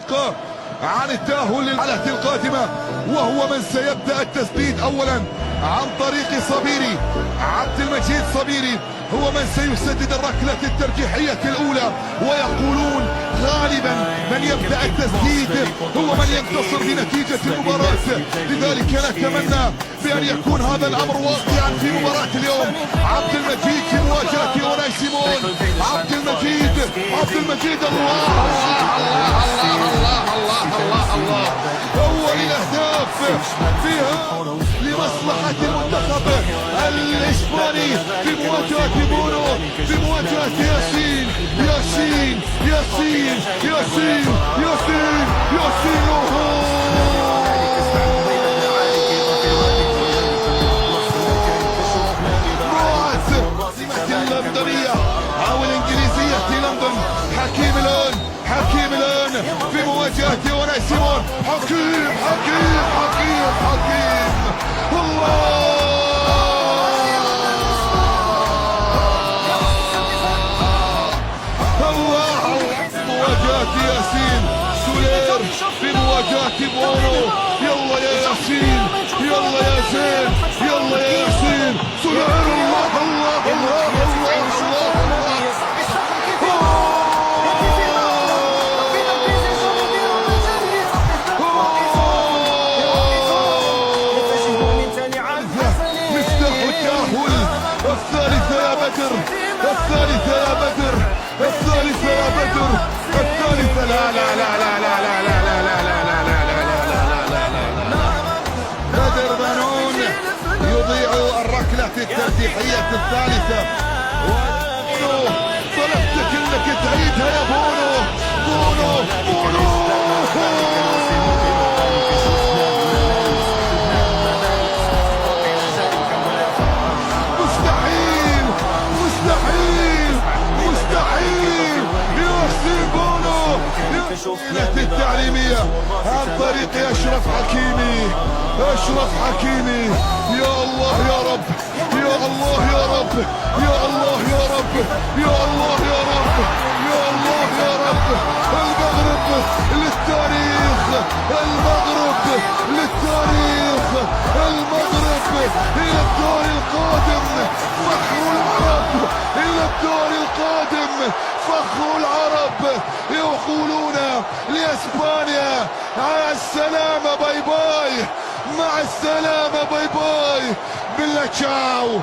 دقائق عن التأهل للحلقة القادمة، وهو من سيبدأ التسديد أولا عن طريق صبيري. عبد المجيد صبيري هو من سيسدد الركلة الترجيحية الأولى، ويقولون غالبا من يبدأ التسديد هو من ينتصر بنتيجة المباراة. لذلك نتمنى بأن يكون هذا الأمر واقعا في مباراة اليوم. عبد المجيد في مواجهة أوناي سيمون. عبد المجيد الله الله الله الله الله الله. أول الأهداف فيها لمصلحة المنتخب الإسباني في مواجهة بونو، في مواجهة ياسين ياسين ياسين ياسين ياسين ياسين. اللندنية أو الإنجليزية لندن. حكيم الآن في مواجهة أوناي سيمون. حكيم الله. مواجهة ياسين سولير في مواجهة بونو. يلا يا ياسين، يلا يا زين، يلا يا ياسين. سولير الله الله الله الله الله. الثالثة يا بدر، الثالثة يا بدر، الثالثة يا بدر، الثالثة. لا لا لا لا لا لا لا لا لا لا لا لا لا لا لا. بدر بنون يضيع الركلة الترجيحية الثالثة. طلبتك انك تعيدها يا بونو. بونو التعليمية عن طريق أشرف حكيمي. يا الله يا رب، يا الله يا رب، يا الله يا رب، يا الله يا رب، يا الله يا رب. المغرب للتاريخ، المغرب للتاريخ، المغرب إلى الدور القادم. فخر العرب إلى الدور القادم، فخر العرب. يقولون لإسبانيا مع السلامة باي باي، مع السلامة باي باي، بالله تشاو.